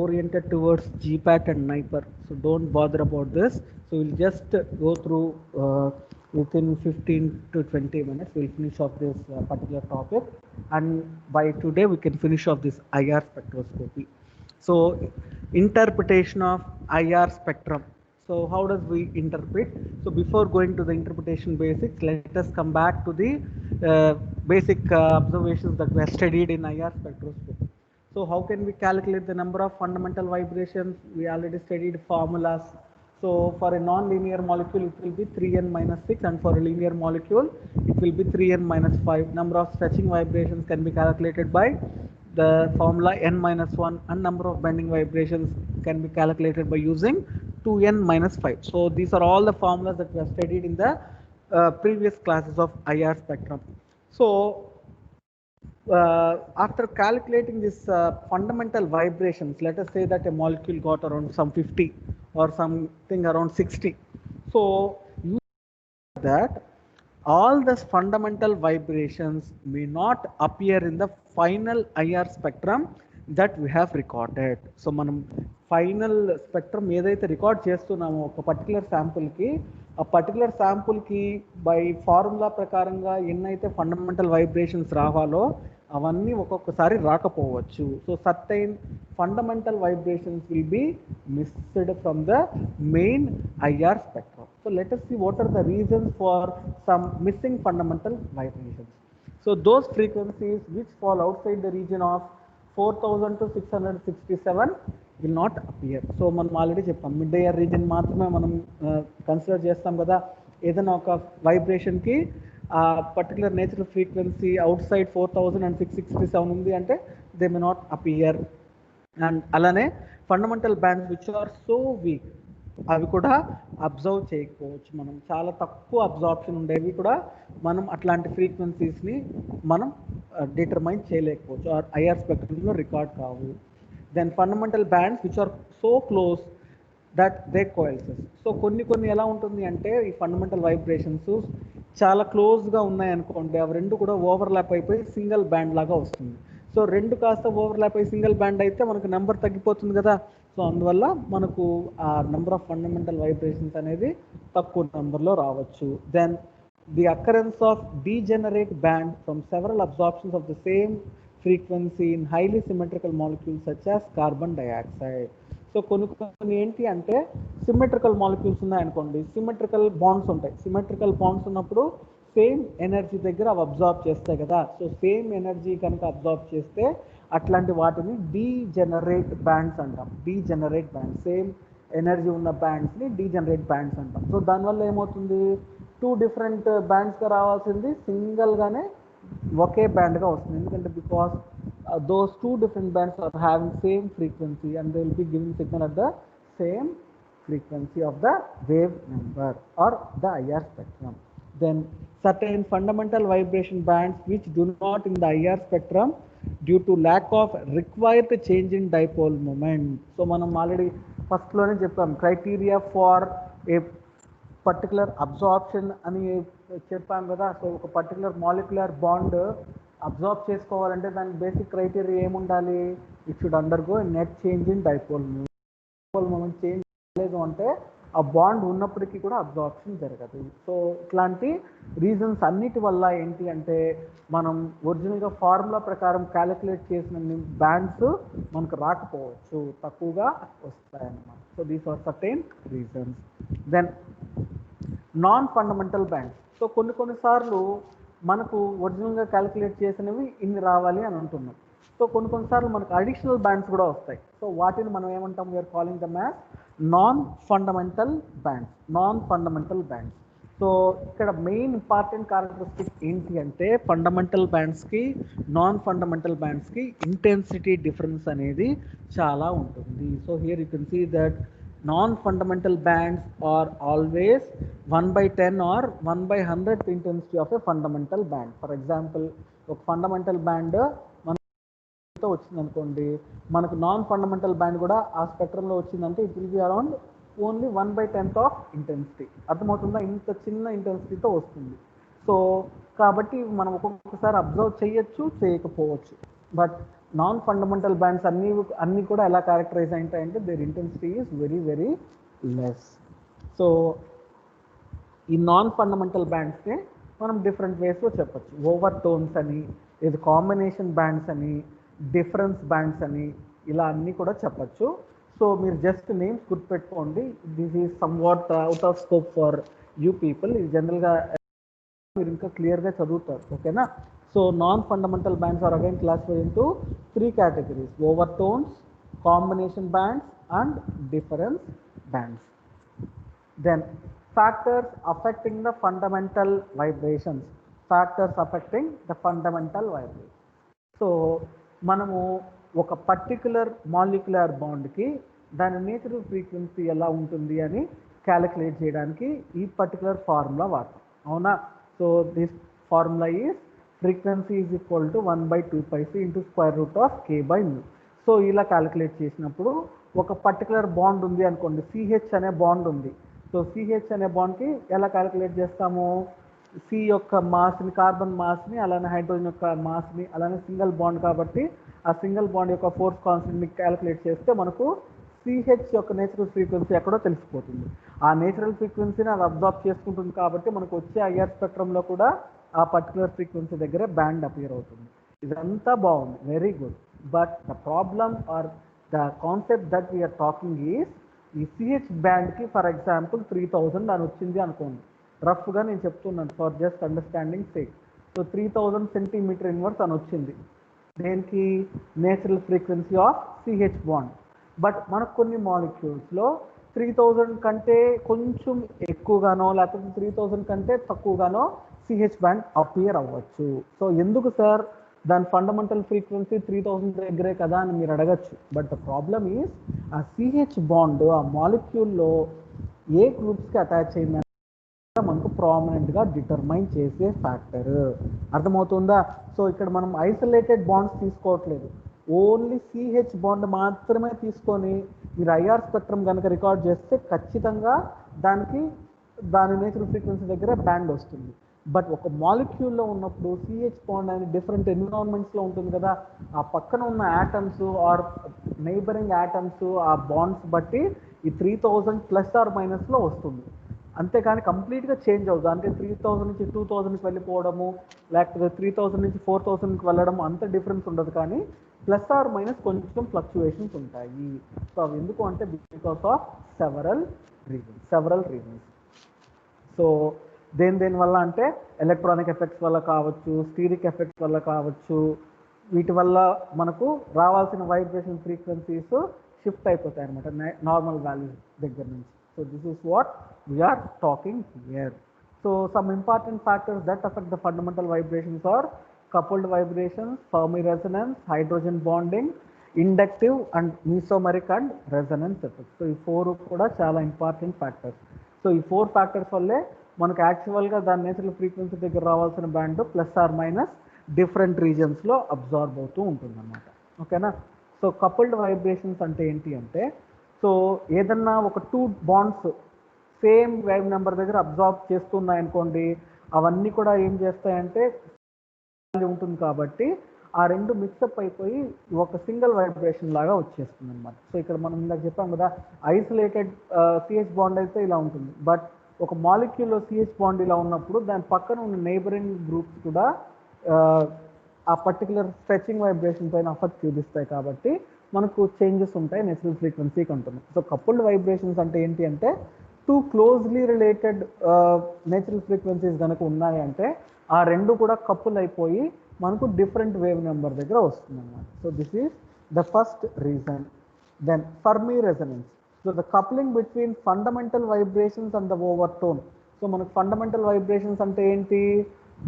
oriented towards GPAT and NIPER. So don't bother about this. So we'll just go through within 15 to 20 minutes. We'll finish off this particular topic, and by today we can finish off this IR spectroscopy. So interpretation of IR spectrum. So how does we interpret? So before going to the interpretation basics, let us come back to the basic observations that were studied in IR spectroscopy. So how can we calculate the number of fundamental vibrations? We already studied formulas. So for a non-linear molecule, it will be 3n minus 6, and for a linear molecule, it will be 3n minus 5. Number of stretching vibrations can be calculated by the formula n minus 1, and number of bending vibrations can be calculated by using 2n minus 5. So these are all the formulas that we have studied in the previous classes of IR spectrum. So after calculating this fundamental vibrations, let us say that a molecule got around some 50 or something around 60. So you that all the fundamental vibrations may not appear in the final IR spectrum that we have recorded. So మనం final spectrum ఏదైతే record చేస్తున్నామో ఒక particular శాంపుల్కి, ఆ particular శాంపుల్కి by formula ప్రకారంగా ఎన్నైతే fundamental vibrations రావాలో అవన్నీ ఒక్కొక్కసారి రాకపోవచ్చు. So certain fundamental vibrations will be missed from the main IR spectrum. So let us see what are the reasons for some missing fundamental vibrations. So those frequencies which fall outside the region of 4000 to 667 will not appear. So మనం already చెప్పాం, mid IR region మాత్రమే మనం consider చేస్తాం కదా. ఏదైనా ఒక వైబ్రేషన్కి ఆ particular natural frequency outside 4000 and 667 ఉంది అంటే they may not appear. And అలానే fundamental bands which are so weak, అవి కూడా అబ్జర్వ్ చేయకపోవచ్చు. మనం చాలా తక్కువ అబ్జార్ప్షన్ ఉండేవి కూడా మనం అట్లాంటి ఫ్రీక్వెన్సీస్ని మనం డిటర్మైన్ చేయలేకపోవచ్చు, ఆర్ IR స్పెక్ట్రమ్లో రికార్డ్ కావు. Then fundamental bands which are so close that they coalesce. So కొన్ని ఎలా ఉంటుంది అంటే ఈ ఫండమెంటల్ వైబ్రేషన్స్ చాలా క్లోజ్గా ఉన్నాయనుకోండి, అవి రెండు కూడా ఓవర్లాప్ అయిపోయి సింగిల్ బ్యాండ్ లాగా వస్తుంది. సో రెండు కాస్త ఓవర్లాప్ అయి సింగిల్ బ్యాండ్ అయితే మనకు నెంబర్ తగ్గిపోతుంది కదా. సో అందువల్ల మనకు ఆ నెంబర్ ఆఫ్ ఫండమెంటల్ వైబ్రేషన్స్ అనేది తక్కువ నెంబర్లో రావచ్చు. Then the occurrence of degenerate band from several absorptions of the same frequency in highly symmetrical molecules such as carbon dioxide. So కొన్ని ఏంటి అంటే సిమెట్రికల్ మాలిక్యూల్స్ ఉన్నాయనుకోండి, సిమెట్రికల్ బాండ్స్ ఉంటాయి. సిమెట్రికల్ బాండ్స్ ఉన్నప్పుడు సేమ్ ఎనర్జీ దగ్గర అవి అబ్జార్బ్ చేస్తాయి కదా. సో సేమ్ ఎనర్జీ కనుక అబ్జార్బ్ చేస్తే అట్లాంటి వాటిని డీజెనరేట్ బ్యాండ్స్ అంటాం. డీజెనరేట్ బ్యాండ్స్, సేమ్ ఎనర్జీ ఉన్న బ్యాండ్స్ని డీజెనరేట్ బ్యాండ్స్ అంటాం. సో దానివల్ల ఏమవుతుంది, 2 డిఫరెంట్ బ్యాండ్స్గా రావాల్సింది సింగిల్గానే ఒకే బ్యాండ్గా వస్తుంది. ఎందుకంటే because those 2 different bands are having same frequency and they will be giving signal at the same frequency of the wave number or the IR spectrum. Then certain fundamental vibration bands which do not in the IR spectrum due to lack of required change in dipole moment. So మనం already ఫస్ట్లోనే చెప్పాం criteria far ఏ particular absorption అని చెప్పాం కదా. So ఒక particular molecular bond absorb చేసుకోవాలంటే దాని basic criteria ఏముండాలి, it should undergo net change in dipole moment. Dipole moment change లేదు అంటే ఆ బాండ్ ఉన్నప్పటికీ కూడా అబ్జార్ప్షన్ జరగదు. సో ఇట్లాంటి రీజన్స్ అన్నిటి వల్ల ఏంటి అంటే మనం ఒరిజినల్గా ఫార్ములా ప్రకారం క్యాలిక్యులేట్ చేసిన బ్యాండ్స్ మనకు రాకపోవచ్చు, తక్కువగా వస్తాయన్నమాట. So these are certain reasons. Then non fundamental bands. So కొన్నిసార్లు మనకు ఒరిజినల్గా క్యాలిక్యులేట్ చేసినవి ఇన్ని రావాలి అని అంటున్నాం. సో కొన్నిసార్లు మనకు అడిషనల్ బ్యాండ్స్ కూడా వస్తాయి. సో వాటిని మనం ఏమంటాం, we are calling them as non fundamental bands. Non fundamental bands. So ఇక్కడ మెయిన్ ఇంపార్టెంట్ క్యారెక్టరిస్టిక్ ఏంటి అంటే ఫండమెంటల్ బ్యాండ్స్కి నాన్ ఫండమెంటల్ బ్యాండ్స్కి ఇంటెన్సిటీ డిఫరెన్స్ అనేది చాలా ఉంటుంది. So here you can see that non-fundamental bands are always 1/10 or 1/100th intensity of a fundamental band. For example, ఒక ఫండమెంటల్ బ్యాండ్ మనతో వచ్చింది అనుకోండి, మనకు నాన్ ఫండమెంటల్ బ్యాండ్ కూడా ఆ స్పెక్ట్రంలో వచ్చిందంటే it will be around only 1/10th of intensity. అర్థమవుతుందా, ఇంత చిన్న ఇంటెన్సిటీతో వస్తుంది. సో కాబట్టి మనం ఒక్కొక్కసారి అబ్జర్వ్ చేయొచ్చు, చేయకపోవచ్చు. బట్ నాన్ ఫండమెంటల్ బ్యాండ్స్ అన్నీ కూడా ఎలా క్యారెక్టరైజ్ అయింటాయంటే their intensity is very very less. So ఈ నాన్ ఫండమెంటల్ బ్యాండ్స్ని మనం డిఫరెంట్ వేస్లో చెప్పచ్చు. ఓవర్ టోన్స్ అని, ఇది కాంబినేషన్ బ్యాండ్స్ అని, డిఫరెన్స్ బ్యాండ్స్ అని, ఇలా అన్నీ కూడా చెప్పచ్చు. సో మీరు జస్ట్ నేమ్స్ గుర్తుపెట్టుకోండి. This is somewhat out of scope for you people. ఇది జనరల్గా మీరు ఇంకా క్లియర్గా చదువుతారు, ఓకేనా. So non fundamental bands are again classified into 3 categories: overtones, combination bands and difference bands. Then factors affecting the fundamental vibrations. Factors affecting the fundamental vibrations. So మనము ఒక particular molecular బాండ్కి దాని నేచురల్ ఫ్రీక్వెన్సీ ఎలా ఉంటుంది అని calculate చేయడానికి ఈ particular formula వాడతాం, అవునా. So this formula is frequency is equal to 1/2πc into √k/μ. So ఇలా క్యాలిక్యులేట్ చేసినప్పుడు ఒక పర్టికులర్ బాండ్ ఉంది అనుకోండి, సిహెచ్ అనే బాండ్ ఉంది. సో సిహెచ్ అనే బాండ్కి ఎలా క్యాలిక్యులేట్ చేస్తాము? సి యొక్క మాస్ని, కార్బన్ మాస్ని, అలానే హైడ్రోజన్ యొక్క మాస్ని, అలానే సింగిల్ బాండ్ కాబట్టి ఆ సింగిల్ బాండ్ యొక్క ఫోర్స్ కాన్స్టెంట్ని క్యాలిక్యులేట్ చేస్తే మనకు సిహెచ్ యొక్క నేచురల్ ఫ్రీక్వెన్సీ ఎక్కడో తెలిసిపోతుంది. ఆ నేచురల్ ఫ్రీక్వెన్సీని అది అబ్జార్బ్ చేసుకుంటుంది కాబట్టి మనకు వచ్చే ఐఆర్ స్పెక్ట్రంలో కూడా ఆ పర్టికులర్ ఫ్రీక్వెన్సీ దగ్గర బ్యాండ్ అపియర్ అవుతుంది. ఇదంతా బాగుంది, very good. But the problem are the concept that we're talking is, ఈ సిహెచ్ బ్యాండ్కి ఫర్ ఎగ్జాంపుల్ 3000 అని వచ్చింది అనుకోండి. రఫ్గా నేను చెప్తున్నాను for just understanding sake. So 3000 centimetre inverse అని వచ్చింది దేనికి? Natural frequency of CH bond. But మనకు కొన్ని మాలిక్యూల్స్లో 3000 కంటే కొంచెం ఎక్కువగానో లేకపోతే 3000 కంటే తక్కువగానో సిహెచ్ బ్యాండ్ అపియర్ అవ్వచ్చు. సో ఎందుకు సార్, దాని ఫండమెంటల్ ఫ్రీక్వెన్సీ 3000 దగ్గరే కదా అని మీరు అడగచ్చు. బట్ ద ప్రాబ్లమ్ ఈజ్ ఆ సిహెచ్ బాండ్ ఆ మాలిక్యూల్లో ఏ గ్రూప్స్కి అటాచ్ అయిందని మనకు ప్రామినెంట్గా డిటర్మైన్ చేసే ఫ్యాక్టర్. అర్థమవుతుందా? సో ఇక్కడ మనం ఐసోలేటెడ్ బాండ్స్ తీసుకోవట్లేదు, ఓన్లీ సిహెచ్ బాండ్ మాత్రమే తీసుకొని మీరు ఐఆర్ స్పెక్ట్రమ్ కనుక రికార్డ్ చేస్తే ఖచ్చితంగా దాని నేచురల్ ఫ్రీక్వెన్సీ దగ్గర బ్యాండ్ వస్తుంది. బట్ ఒక మాలిక్యూల్లో ఉన్నప్పుడు సిహెచ్ బాండ్ అనేది డిఫరెంట్ ఎన్విరాన్మెంట్స్లో ఉంటుంది కదా, ఆ పక్కన ఉన్న యాటమ్స్ ఆర్ నైబరింగ్ యాటమ్స్ ఆ బాండ్స్ బట్టి ఈ 3000 ± వస్తుంది. అంతేకాని కంప్లీట్గా చేంజ్ అవుతుంది. అంటే 3000 నుంచి 2000కి వెళ్ళిపోవడము, లేకపోతే 3000 నుంచి 4000కి వెళ్ళడం అంత డిఫరెన్స్ ఉండదు, కానీ ± కొంచెం ఫ్లక్చువేషన్స్ ఉంటాయి. సో అవి ఎందుకు అంటే because of several reasons. So దేనివల్ల అంటే ఎలక్ట్రానిక్ ఎఫెక్ట్స్ వల్ల కావచ్చు, స్టీరిక్ ఎఫెక్ట్స్ వల్ల కావచ్చు, వీటి వల్ల మనకు రావాల్సిన వైబ్రేషన్ ఫ్రీక్వెన్సీస్ షిఫ్ట్ అయిపోతాయి అనమాట నార్మల్ వాల్యూస్ దగ్గర నుంచి. So this is what we're talking here. So some important factors that affect the fundamental vibrations are coupled vibrations, Fermi resonance, hydrogen bonding, inductive and mesomeric and resonance effects. So ఈ 4 కూడా చాలా important factors. So ఈ 4 factors వల్లే మనకు యాక్చువల్గా దాని natural frequency దగ్గర రావాల్సిన బ్యాండ్ ± డిఫరెంట్ రీజన్స్లో అబ్జార్బ్ అవుతూ ఉంటుంది అన్నమాట, ఓకేనా. సో కపుల్డ్ వైబ్రేషన్స్ అంటే ఏంటి అంటే, సో ఏదన్నా ఒక 2 బాండ్స్ సేమ్ వేవ్ నెంబర్ దగ్గర అబ్జార్బ్ చేస్తున్నాయనుకోండి, అవన్నీ కూడా ఏం చేస్తాయంటే ఉంటుంది కాబట్టి ఆ రెండు మిక్సప్ అయిపోయి ఒక సింగిల్ వైబ్రేషన్ లాగా వచ్చేస్తుంది అనమాట. సో ఇక్కడ మనం ఇందాక చెప్పాం కదా, ఐసోలేటెడ్ సిహెచ్ బాండ్ అయితే ఇలా ఉంటుంది. బట్ ఒక మాలిక్యూల్లో సిహెచ్ బాండ్ ఇలా ఉన్నప్పుడు దాని పక్కన ఉన్న నైబరింగ్ గ్రూప్స్ కూడా ఆ పర్టికులర్ స్ట్రెచింగ్ వైబ్రేషన్ పైన ఎఫెక్ట్ చూపిస్తాయి కాబట్టి మనకు చేంజెస్ ఉంటాయి నేచురల్ ఫ్రీక్వెన్సీకి ఉంటుంది. సో కపుల్డ్ వైబ్రేషన్స్ అంటే ఏంటి అంటే, 2 క్లోజ్లీ రిలేటెడ్ నేచురల్ ఫ్రీక్వెన్సీస్ కనుక ఉన్నాయంటే ఆ రెండు కూడా కపుల్ అయిపోయి మనకు డిఫరెంట్ వేవ్ నెంబర్ దగ్గర వస్తుంది అన్నమాట. So this is the first reason. Then Fermi resonance. So the coupling between fundamental vibrations and the overtone. So మనకు ఫండమెంటల్ వైబ్రేషన్స్ అంటే ఏంటి?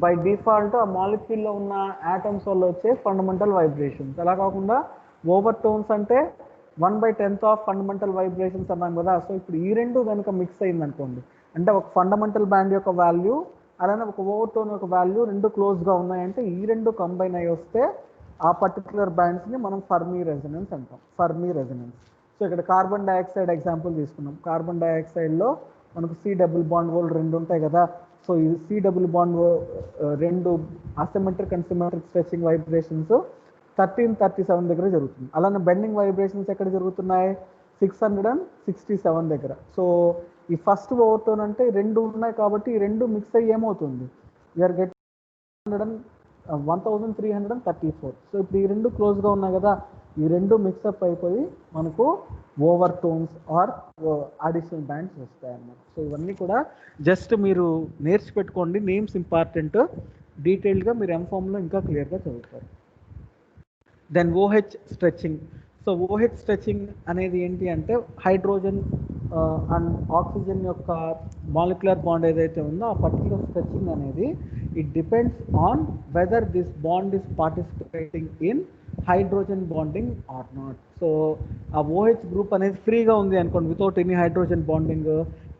బై డిఫాల్ట్ ఆ మాలిక్యూల్లో ఉన్న యాటమ్స్ వల్ల వచ్చే ఫండమెంటల్ వైబ్రేషన్స్. అలా కాకుండా ఓవర్ టోన్స్ అంటే 1/10 ఆఫ్ ఫండమెంటల్ వైబ్రేషన్స్ అన్నాం కదా. సో ఇప్పుడు ఈ రెండు కనుక మిక్స్ అయింది అనుకోండి, అంటే ఒక ఫండమెంటల్ బ్యాండ్ యొక్క వాల్యూ అలానే ఒక ఓవర్ టోన్ యొక్క వాల్యూ రెండు క్లోజ్గా ఉన్నాయంటే ఈ రెండు కంబైన్ అయ్యి వస్తే ఆ పర్టికులర్ బ్యాండ్స్ని మనం ఫర్మీ రెజనెన్స్ అంటాం. Fermi resonance. సో ఇక్కడ కార్బన్ డైఆక్సైడ్ ఎగ్జాంపుల్ తీసుకున్నాం. కార్బన్ డైఆక్సైడ్లో మనకు C డబుల్ బాండ్ హోల్ రెండు ఉంటాయి కదా. సో ఈ C డబుల్ బాండ్ రెండు asymmetric and symmetric stretching vibrations 1337 దగ్గర జరుగుతుంది. అలానే బెండింగ్ వైబ్రేషన్స్ ఎక్కడ జరుగుతున్నాయి? 667 దగ్గర. సో ఈ ఫస్ట్ ఓవర్టోన్ అంటే రెండు ఉన్నాయి కాబట్టి ఈ రెండు మిక్స్ అయ్యి ఏమవుతుంది? We are get 1334. సో ఇప్పుడు ఈ రెండు క్లోజ్గా ఉన్నాయి కదా, ఈ రెండు మిక్సప్ అయిపోయి మనకు over tones are additional bands వస్తాయి అన్నమాట. సో ఇవన్నీ కూడా జస్ట్ మీరు నేర్చిపెట్టుకోండి. Names important. డీటెయిల్డ్గా మీరు ఎంఫామ్లో ఇంకా క్లియర్గా చదువుతారు. Then OH stretching. So OH stretching అనేది ఏంటి అంటే హైడ్రోజన్ అండ్ ఆక్సిజన్ యొక్క మాలిక్యులర్ బాండ్ ఏదైతే ఉందో ఆ పర్టికులర్ స్ట్రెచింగ్ అనేది it depends on whether this bond is participating in hydrogen bonding or not. So ఆ OH గ్రూప్ అనేది ఫ్రీగా ఉంది అనుకోండి, without any hydrogen bonding,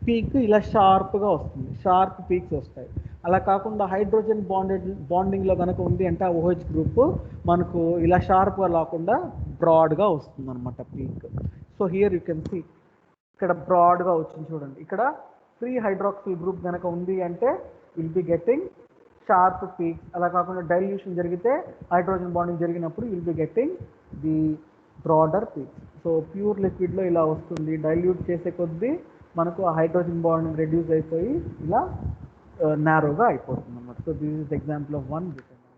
peak ఇలా షార్ప్గా వస్తుంది, షార్ప్ పీక్స్ వస్తాయి. అలా కాకుండా హైడ్రోజన్ బాండింగ్లో కనుక ఉంది అంటే ఆ OH గ్రూప్ మనకు ఇలా షార్ప్గా లేకుండా బ్రాడ్గా వస్తుంది అనమాట peak. So here you can see ఇక్కడ బ్రాడ్గా వచ్చింది చూడండి. ఇక్కడ ఫ్రీ హైడ్రాక్సిల్ గ్రూప్ కనుక ఉంది అంటే will be getting sharp peaks. అలా కాకుండా డైల్యూషన్ జరిగితే హైడ్రోజన్ బాండింగ్ జరిగినప్పుడు will be getting the broader peaks. So pure లిక్విడ్లో ఇలా వస్తుంది, డైల్యూట్ చేసే కొద్దీ మనకు ఆ హైడ్రోజన్ బాండింగ్ రెడ్యూస్ అయిపోయి ఇలా నారోగా అయిపోతుంది అన్నమాట. So this is example of one vitamin.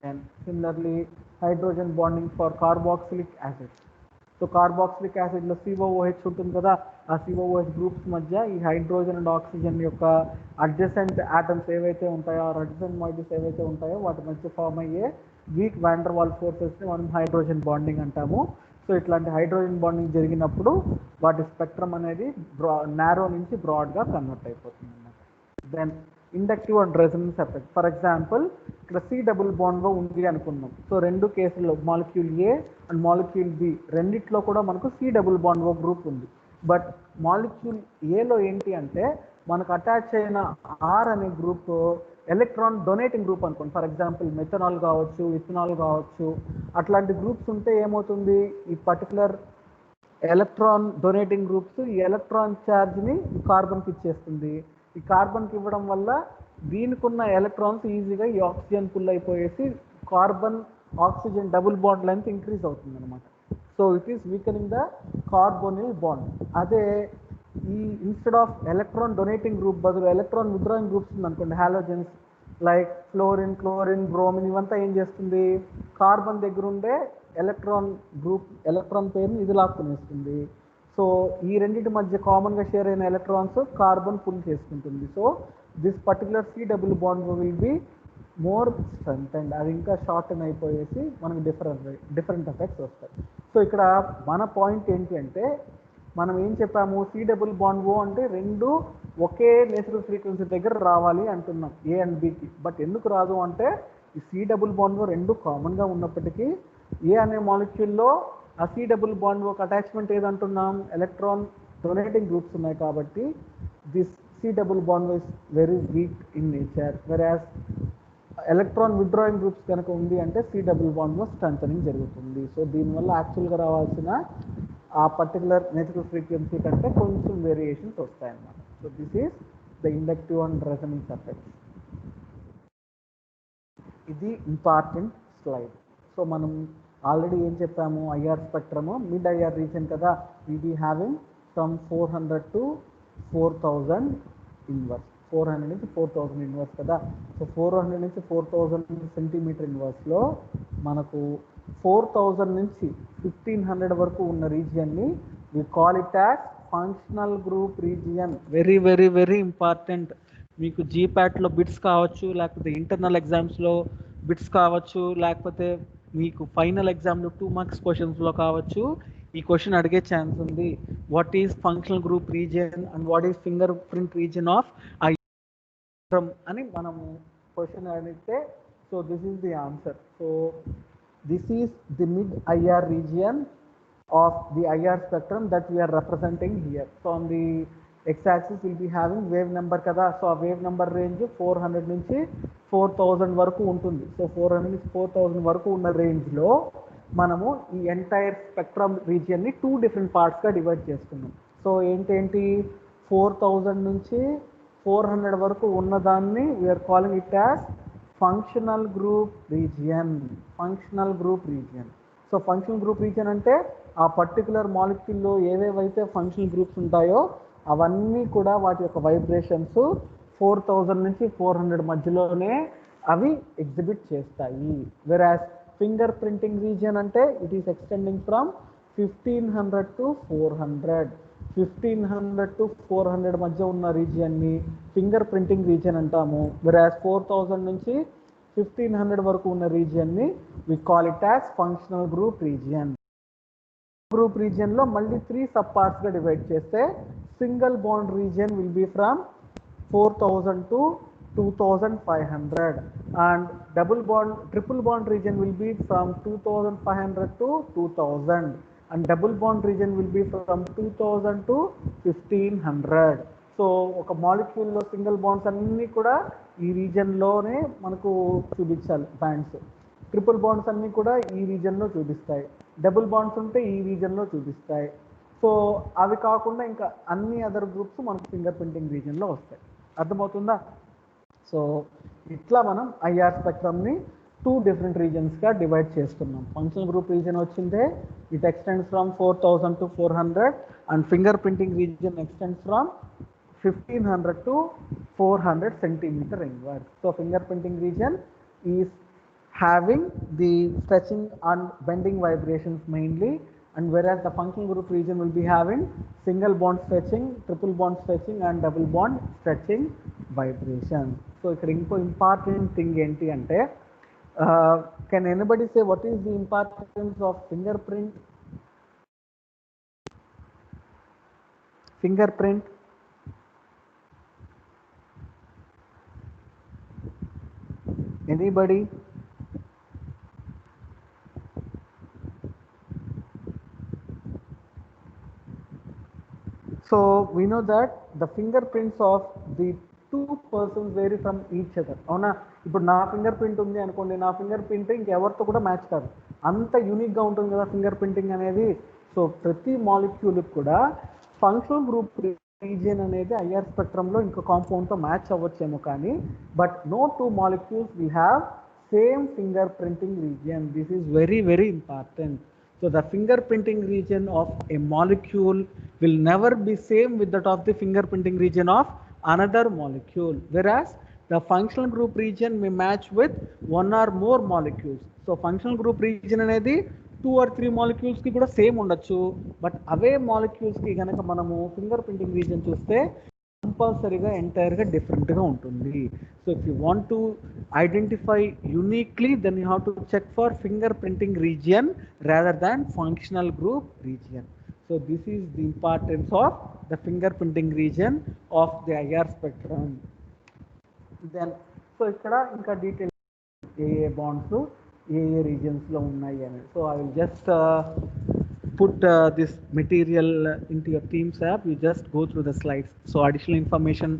And similarly hydrogen bonding for carboxylic acid. So carboxylic యాసిడ్లో COOH ఉంటుంది కదా, ఆ COOH గ్రూప్స్ మధ్య ఈ హైడ్రోజన్ అండ్ ఆక్సిజన్ యొక్క అడ్జసెంట్ ఆటమ్స్ ఏవైతే ఉంటాయో, ఆ అడ్జసెంట్ మాలిక్యూల్స్ ఏవైతే ఉంటాయో వాటి మధ్య ఫామ్ అయ్యే వీక్ వాండర్ వాల్ ఫోర్సెస్ని మనం హైడ్రోజన్ బాండింగ్ అంటాము. సో ఇట్లాంటి హైడ్రోజన్ బాండింగ్ జరిగినప్పుడు వాటి స్పెక్ట్రమ్ అనేది నారో నుంచి బ్రాడ్గా కన్వర్ట్ అయిపోతుంది అన్నమాట. Then inductive and resonance effect. For example ఇక్కడ C డబుల్ బాండ్లో ఉంది అనుకుందాం. సో రెండు కేసుల్లో molecule A and molecule B రెండిట్లో కూడా మనకు C double bond O group ఉంది. బట్ మాలిక్యూల్ Aలో ఏంటి అంటే మనకు అటాచ్ అయిన R అనే గ్రూప్ ఎలక్ట్రాన్ డొనేటింగ్ గ్రూప్ అనుకోండి. ఫర్ ఎగ్జాంపుల్ మెథనాల్ కావచ్చు, ఇథనాల్ కావచ్చు, అట్లాంటి గ్రూప్స్ ఉంటే ఏమవుతుంది, ఈ పర్టికులర్ ఎలక్ట్రాన్ డొనేటింగ్ గ్రూప్స్ ఈ ఎలక్ట్రాన్ ఛార్జ్ని కార్బన్కి ఇచ్చేస్తుంది. ఈ కార్బన్కి ఇవ్వడం వల్ల దీనికి ఉన్న ఎలక్ట్రాన్స్ ఈజీగా ఈ ఆక్సిజన్ పుల్ అయిపోయేసి carbon oxygen double bond length increase అవుతుంది అనమాట. So it is weakening the carbonyl bond. అదే ఈ instead of electron donating group బదులు ఎలక్ట్రాన్ విత్డ్రాయింగ్ గ్రూప్స్ ఉంది అనుకోండి, halogens like fluorine, chlorine, bromine, ఇవంతా ఏం చేస్తుంది, కార్బన్ దగ్గర ఉండే ఎలక్ట్రాన్ పేరుని ఇది లాక్కునేస్తుంది. సో ఈ రెండింటి మధ్య కామన్గా షేర్ అయిన ఎలక్ట్రాన్స్ కార్బన్ పుల్ చేసుకుంటుంది. So this particular C double bond will be more strength and అది ఇంకా షార్టన్ అయిపోయేసి మనకు డిఫరెంట్ ఎఫెక్ట్స్ వస్తాయి. సో ఇక్కడ మన పాయింట్ ఏంటి అంటే మనం ఏం చెప్పాము, C డబుల్ బాండ్ O అంటే రెండు ఒకే నేచురల్ ఫ్రీక్వెన్సీ దగ్గర రావాలి అంటున్నాం A అండ్ Bకి. బట్ ఎందుకు రాదు అంటే ఈ C డబుల్ బాండ్ O రెండు కామన్గా ఉన్నప్పటికీ A అనే మాలిక్యూల్లో ఆ C డబుల్ బాండ్ ఒక అటాచ్మెంట్ ఏదంటున్నాం, ఎలక్ట్రాన్ డొనేటింగ్ గ్రూప్స్ ఉన్నాయి కాబట్టి this C double bond is very weak in nature. వెరాస్ electron withdrawing groups కనుక ఉంది అంటే C డబుల్ బాండ్ స్ట్రెంథనింగ్ జరుగుతుంది. సో దీనివల్ల యాక్చువల్గా రావాల్సిన ఆ పర్టికులర్ నేచురల్ ఫ్రీక్వెన్సీ కంటే కొంచెం వేరియేషన్స్ వస్తాయన్నమాట. So this is the inductive and resonance effect. ఇది ఇంపార్టెంట్ స్లైడ్. సో మనం ఆల్రెడీ ఏం చెప్పాము, IR spectrum mid IR reason కదా, ఇది హ్యావింగ్ ఫ్రమ్ 400 to 4000 ఇన్వర్స్. 400 నుంచి 4000 ఇన్వర్స్ కదా. సో 400 నుంచి 4000 సెంటీమీటర్ ఇన్వర్స్లో మనకు 4000 నుంచి 1500 వరకు ఉన్న రీజియన్ని we call it as functional group region. Very very very important. మీకు GPATలో బిట్స్ కావచ్చు, లేకపోతే ఇంటర్నల్ ఎగ్జామ్స్లో బిట్స్ కావచ్చు, లేకపోతే మీకు ఫైనల్ ఎగ్జామ్లో 2 మార్క్స్ క్వశ్చన్స్లో కావచ్చు ఈ క్వశ్చన్ అడిగే ఛాన్స్ ఉంది. What is functional group region and what is finger print region of IR అని మనము క్వశ్చన్ అడిగితే so this is the answer. So this is the mid IR region of the IR spectrum that we are representing here. So on the x-axis will be having wave number kada. So a wave number range 400 నుంచి 4000 వరకు ఉంటుంది. So 400 నుంచి 4000 వరకు ఉన్న range లో మనము ఈ entire spectrum region ని 2 డిఫరెంట్ పార్ట్స్ గా డివైడ్ చేసుకున్నాం. సో ఏంటేంటి 4000 నుంచి 400 వరకు ఉన్నదాన్ని we're calling it as functional group region. Functional group region. So functional group region అంటే ఆ పర్టికులర్ మాలిక్యూల్లో ఏవేవైతే ఫంక్షనల్ గ్రూప్స్ ఉంటాయో అవన్నీ కూడా వాటి యొక్క వైబ్రేషన్స్ 4000 నుంచి 400 మధ్యలోనే అవి ఎగ్జిబిట్ చేస్తాయి. వెరాస్ ఫింగర్ ప్రింటింగ్ రీజియన్ అంటే it is extending from 1500 to 400. 1500 to 400 మధ్య ఉన్న రీజియన్ని ఫింగర్ ప్రింటింగ్ రీజియన్ అంటాము. వెరాస్ 4000 నుంచి 1500 వరకు ఉన్న రీజియన్ని we call it as functional group region. Group రీజియన్లో మళ్ళీ 3 సబ్ పార్ట్స్గా డివైడ్ చేస్తే single bond region will be from 4000 to 2500 and triple bond region will be from 2500 to 2000 and double bond region will be from 2000 to 1500. So ఒక మాలిక్యూల్లో single bonds అన్నీ కూడా ఈ రీజియన్లోనే మనకు చూపించాలి బ్యాండ్స్. ట్రిపుల్ బాండ్స్ అన్నీ కూడా ఈ రీజియన్లో చూపిస్తాయి. డబుల్ బాండ్స్ ఉంటే ఈ రీజియన్లో చూపిస్తాయి. సో అవి కాకుండా ఇంకా అన్ని అదర్ గ్రూప్స్ మనకు ఫింగర్ ప్రింటింగ్ రీజియన్లో వస్తాయి. అర్థమవుతుందా? సో ఇట్లా మనం ఐఆర్ స్పెక్ట్రమ్ని 2 డిఫరెంట్ రీజియన్స్గా డివైడ్ చేస్తున్నాం. ఫంక్షనల్ గ్రూప్ రీజియన్ వచ్చిందే it extends from 4000 to 400 and finger printing region extends from 1500 to 400 centimeter inward. So fingerprinting region is having the stretching and bending vibrations mainly, and whereas the functional group region will be having single bond stretching, triple bond stretching and double bond stretching vibration. So ikkada inko important thing enti ante can anybody say what is the importance of fingerprint? Anybody? So we know that the fingerprints of the 2 persons vary from each other. అవునా, ఇప్పుడు నా finger print ఉంది అనుకోండి, నా finger print ఇంకెవరితో కూడా match కాదు, అంత యూనిక్గా ఉంటుంది కదా ఫింగర్ ప్రింటింగ్ అనేది. సో ప్రతి మాలిక్యూల్కి కూడా ఫంక్షనల్ గ్రూప్ రీజియన్ అనేది ఐఆర్ స్పెక్ట్రమ్లో ఇంకో కాంపౌండ్తో మ్యాచ్ అవ్వచ్చేమో కానీ but no 2 molecules will have same finger printing region. This is very very important. So the fingerprinting region of a molecule will never be same with that of the fingerprinting region of another molecule, whereas the functional group region may match with 1 or more molecules. So functional group region అనేది 2 or 3 molecules కి కూడా same ఉండొచ్చు, but away molecules కి కనుక మనము finger printing region చూస్తే కంపల్సరీగా ఎంటైర్గా డిఫరెంట్గా ఉంటుంది. So if you want to identify uniquely then you have to check for finger printing region rather than functional group region. So this is the importance of the finger printing region of the IR spectrum. Then so ఇక్కడ ఇంకా detail ఏ bonds ఏ రీజియన్స్లో ఉన్నాయి అని. So I will just put this material into your Teams app. You just go through the slides. So additional information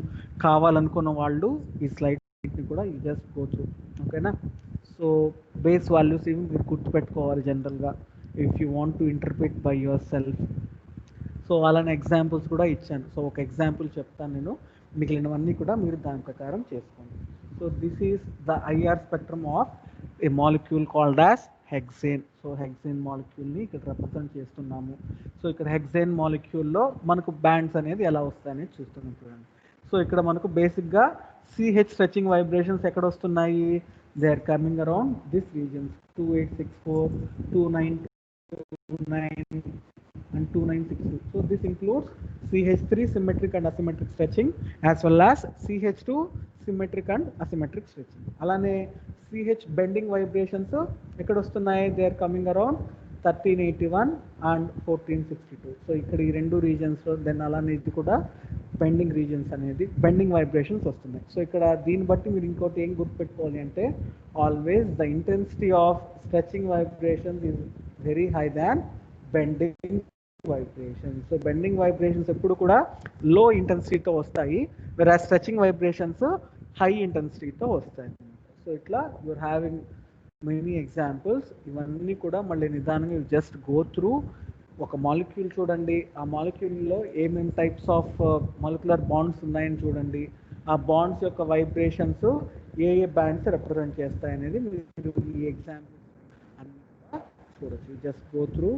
కావాలనుకున్న వాళ్ళు ఈ స్లైడ్ని కూడా you just go through. ఓకేనా? సో బేస్ వాల్యూస్ ఇవి మీరు గుర్తుపెట్టుకోవాలి జనరల్గా if you want to interpret by your self. So అలానే ఎగ్జాంపుల్స్ కూడా ఇచ్చాను. సో ఒక ఎగ్జాంపుల్ చెప్తాను నేను, మిగిలినవన్నీ కూడా మీరు దాని ప్రకారం చేసుకోండి. So this is the IR spectrum of a molecule called as hexane. So hexane మాలిక్యూల్ని ఇక్కడ రిప్రజెంట్ చేస్తున్నాము. సో ఇక్కడ హెక్సేన్ మాలిక్యూల్లో మనకు బ్యాండ్స్ అనేది ఎలా వస్తాయనేది చూస్తున్నాం చూడండి. సో ఇక్కడ మనకు బేసిక్గా సిహెచ్ స్ట్రెచింగ్ వైబ్రేషన్స్ ఎక్కడ వస్తున్నాయి? They are coming around this regions 2864, 2929 and 2962. So this includes CH3 symmetric and asymmetric stretching as well as CH2 symmetric and asymmetric stretching. అలానే CH bending vibrations ఎక్కడ వస్తున్నాయి? They are coming around 1381 and 1462. So ఇక్కడ ఈ 2 రీజన్స్లో then అలానే ఇది కూడా bending regions అనేది బెండింగ్ వైబ్రేషన్స్ వస్తున్నాయి. సో ఇక్కడ దీన్ని బట్టి మీరు ఇంకోటి ఏం గుర్తుపెట్టుకోవాలి అంటే always the intensity of stretching vibrations is very high than bending vibrations. So bending vibrations ఎప్పుడు కూడా లో ఇంటెన్సిటీతో వస్తాయి, వేరే స్ట్రెచింగ్ వైబ్రేషన్స్ హై ఇంటెన్సిటీతో వస్తాయి. సో ఇట్లా యూఆర్ హ్యావింగ్ మెనీ ఎగ్జాంపుల్స్. ఇవన్నీ కూడా మళ్ళీ నిదానంగా జస్ట్ గో త్రూ. ఒక మాలిక్యూల్ చూడండి, ఆ మాలిక్యూల్లో ఏమేమి టైప్స్ ఆఫ్ మాలిక్యులర్ బాండ్స్ ఉన్నాయని చూడండి, ఆ బాండ్స్ యొక్క వైబ్రేషన్స్ ఏ ఏ బ్యాండ్స్ రిప్రజెంట్ చేస్తాయి అనేది మీరు ఈ ఎగ్జాంపుల్స్ అన్ని కూడా చూడొచ్చు. Just go through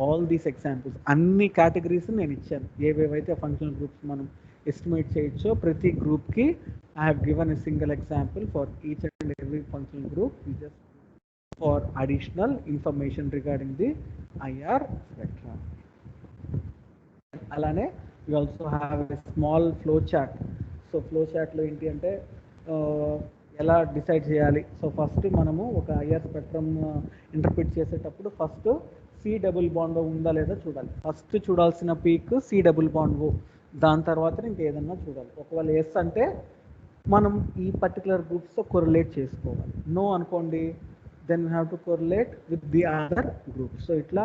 all these examples. అన్ని కేటగిరీస్ నేను ఇచ్చాను, ఏవేవైతే ఫంక్షనల్ గ్రూప్స్ మనం ఎస్టిమేట్ చేయొచ్చో ప్రతి గ్రూప్కి I have given a single example for each and every functional group. Just for additional information regarding the IR spectrum. అలానే we also have a small flow chart. So flow చార్ట్లో ఏంటి అంటే ఎలా decide చేయాలి. So first మనము ఒక IR spectrum interpret చేసేటప్పుడు first C double bond ఉందా లేదా చూడాలి. ఫస్ట్ చూడాల్సిన పీక్ సి డబుల్ బాండ్, దాని తర్వాత ఇంకేదన్నా చూడాలి. ఒకవేళ ఎస్ అంటే మనం ఈ పర్టికులర్ గ్రూప్స్తో కొరిలేట్ చేసుకోవాలి. నో అనుకోండి, then we have to correlate with the other group. So itla,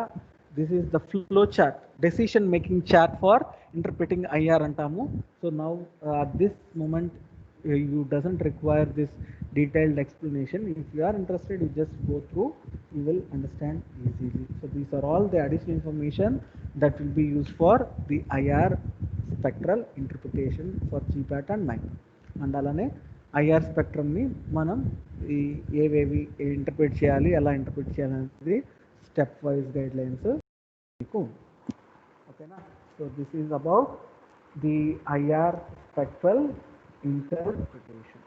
this is the flow chart, decision making chart for interpreting IR antamu. So now at this moment you doesn't require this detailed explanation. If you are interested, you just go through, you will understand easily. So these are all the additional information that will be used for the IR spectral interpretation for GPAT and MAC. And alane IR స్పెక్ట్రమ్ని మనం ఏవేవి interpret చేయాలి, ఎలా interpret చేయాలనేది step wise guide lines మీకు. ఓకేనా? So this is about the IR spectral interpretation.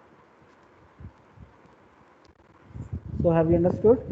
So have you understood?